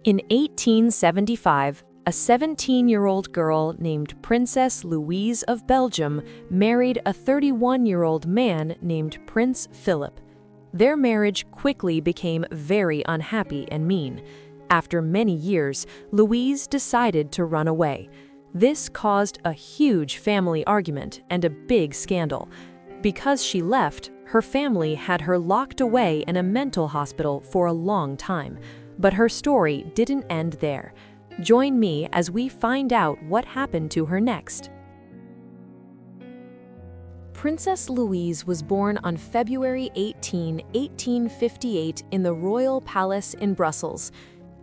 In 1875, a 17-year-old girl named Princess Louise of Belgium married a 31-year-old man named Prince Philip. Their marriage quickly became very unhappy and mean. After many years, Louise decided to run away. This caused a huge family argument and a big scandal. Because she left, her family had her locked away in a mental hospital for a long time. But her story didn't end there. Join me as we find out what happened to her next. Princess Louise was born on February 18, 1858 in the Royal Palace in Brussels.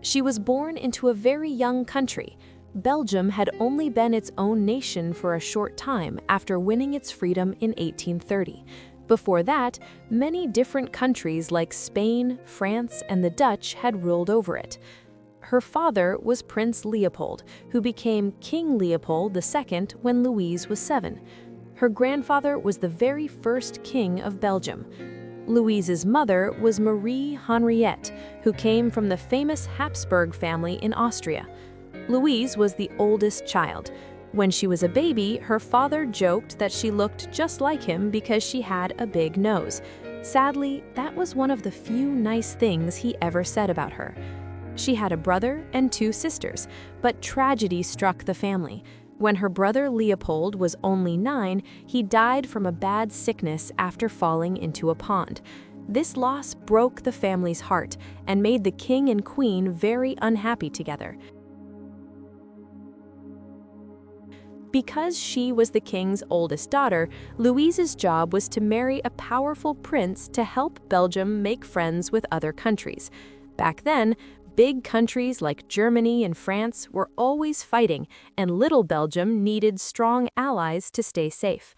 She was born into a very young country. Belgium had only been its own nation for a short time after winning its freedom in 1830. Before that, many different countries like Spain, France, and the Dutch had ruled over it. Her father was Prince Leopold, who became King Leopold II when Louise was 7. Her grandfather was the very first king of Belgium. Louise's mother was Marie Henriette, who came from the famous Habsburg family in Austria. Louise was the oldest child. When she was a baby, her father joked that she looked just like him because she had a big nose. Sadly, that was one of the few nice things he ever said about her. She had a brother and 2 sisters, but tragedy struck the family. When her brother Leopold was only 9, he died from a bad sickness after falling into a pond. This loss broke the family's heart and made the king and queen very unhappy together. Because she was the king's oldest daughter, Louise's job was to marry a powerful prince to help Belgium make friends with other countries. Back then, big countries like Germany and France were always fighting, and little Belgium needed strong allies to stay safe.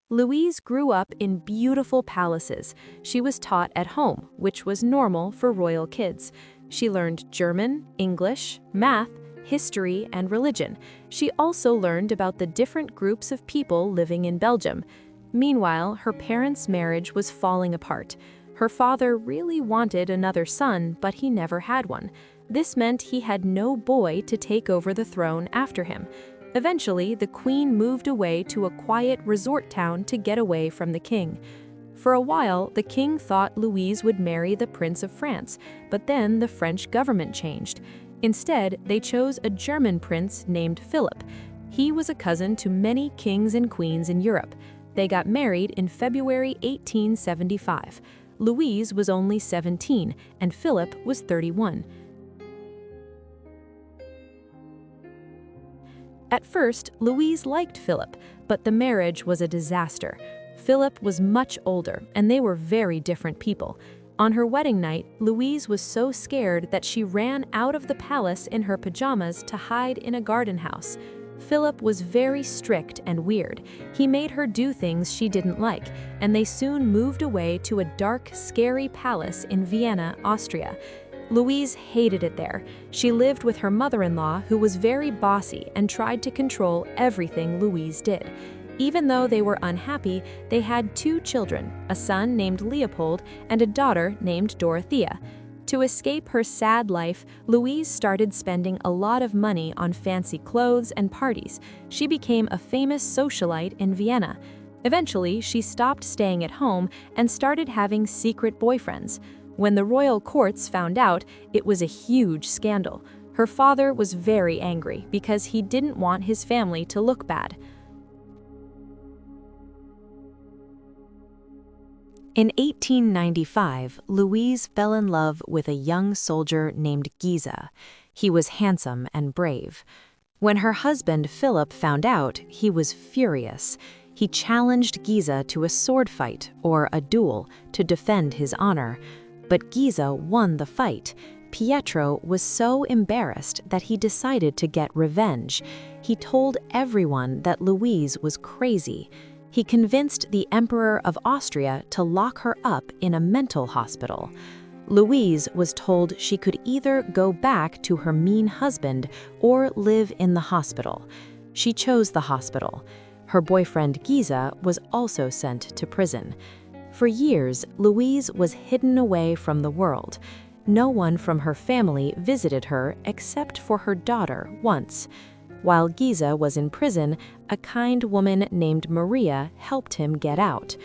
Louise grew up in beautiful palaces. She was taught at home, which was normal for royal kids. She learned German, English, math, history, and religion. She also learned about the different groups of people living in Belgium. Meanwhile, her parents' marriage was falling apart. Her father really wanted another son, but he never had one. This meant he had no boy to take over the throne after him. Eventually, the queen moved away to a quiet resort town to get away from the king. For a while, the king thought Louise would marry the Prince of France, but then the French government changed. Instead, they chose a German prince named Philip. He was a cousin to many kings and queens in Europe. They got married in February 1875. Louise was only 17, and Philip was 31. At first, Louise liked Philip, but the marriage was a disaster. Philip was much older, and they were very different people. On her wedding night, Louise was so scared that she ran out of the palace in her pajamas to hide in a garden house. Philip was very strict and weird. He made her do things she didn't like, and they soon moved away to a dark, scary palace in Vienna, Austria. Louise hated it there. She lived with her mother-in-law, who was very bossy and tried to control everything Louise did. Even though they were unhappy, they had 2 children, a son named Leopold and a daughter named Dorothea. To escape her sad life, Louise started spending a lot of money on fancy clothes and parties. She became a famous socialite in Vienna. Eventually, she stopped staying at home and started having secret boyfriends. When the royal courts found out, it was a huge scandal. Her father was very angry because he didn't want his family to look bad. In 1895, Louise fell in love with a young soldier named Giza. He was handsome and brave. When her husband Philip found out, he was furious. He challenged Giza to a sword fight, or a duel, to defend his honor. But Giza won the fight. Pietro was so embarrassed that he decided to get revenge. He told everyone that Louise was crazy. He convinced the Emperor of Austria to lock her up in a mental hospital. Louise was told she could either go back to her mean husband or live in the hospital. She chose the hospital. Her boyfriend Giza was also sent to prison. For years, Louise was hidden away from the world. No one from her family visited her except for her daughter once. While Giza was in prison, a kind woman named Maria helped him get out.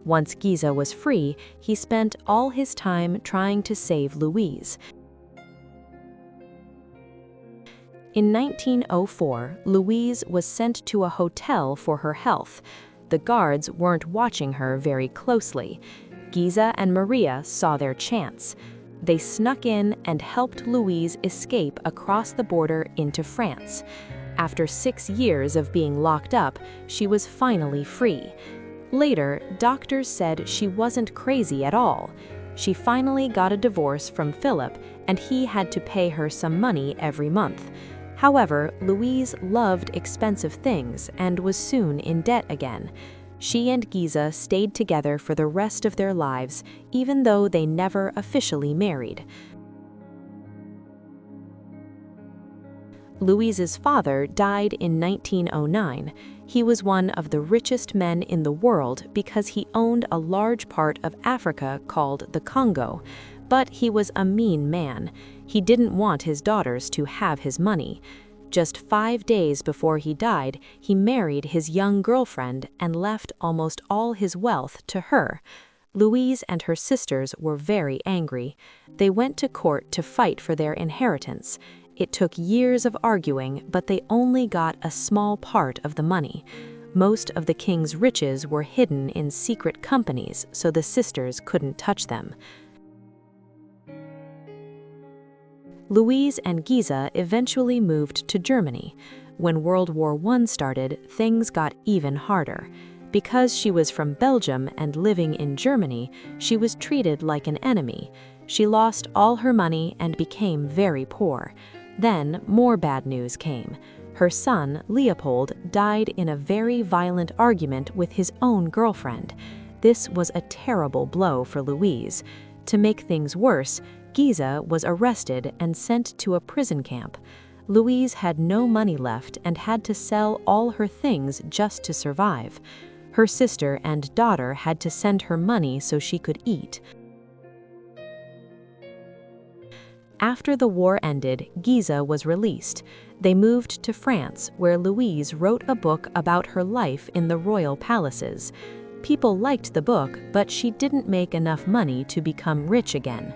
Once Giza was free, he spent all his time trying to save Louise. In 1904, Louise was sent to a hotel for her health. The guards weren't watching her very closely. Giza and Maria saw their chance. They snuck in and helped Louise escape across the border into France. After 6 years of being locked up, she was finally free. Later, doctors said she wasn't crazy at all. She finally got a divorce from Philip, and he had to pay her some money every month. However, Louise loved expensive things and was soon in debt again. She and Giza stayed together for the rest of their lives, even though they never officially married. Louise's father died in 1909. He was one of the richest men in the world because he owned a large part of Africa called the Congo. But he was a mean man. He didn't want his daughters to have his money. Just 5 days before he died, he married his young girlfriend and left almost all his wealth to her. Louise and her sisters were very angry. They went to court to fight for their inheritance. It took years of arguing, but they only got a small part of the money. Most of the king's riches were hidden in secret companies, so the sisters couldn't touch them. Louise and Giza eventually moved to Germany. When World War I started, things got even harder. Because she was from Belgium and living in Germany, she was treated like an enemy. She lost all her money and became very poor. Then, more bad news came. Her son, Leopold, died in a very violent argument with his own girlfriend. This was a terrible blow for Louise. To make things worse, Giza was arrested and sent to a prison camp. Louise had no money left and had to sell all her things just to survive. Her sister and daughter had to send her money so she could eat. After the war ended, Giza was released. They moved to France, where Louise wrote a book about her life in the royal palaces. People liked the book, but she didn't make enough money to become rich again.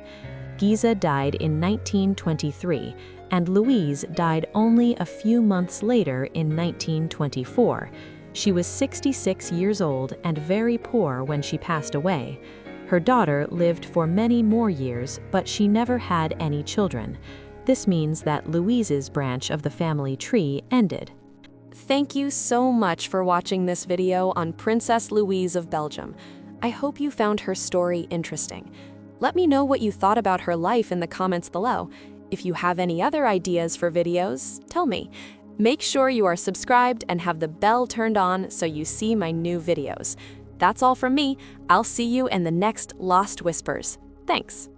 Giza died in 1923, and Louise died only a few months later in 1924. She was 66 years old and very poor when she passed away. Her daughter lived for many more years, but she never had any children. This means that Louise's branch of the family tree ended. Thank you so much for watching this video on Princess Louise of Belgium. I hope you found her story interesting. Let me know what you thought about her life in the comments below. If you have any other ideas for videos, tell me. Make sure you are subscribed and have the bell turned on so you see my new videos. That's all from me. I'll see you in the next Lost Whispers. Thanks.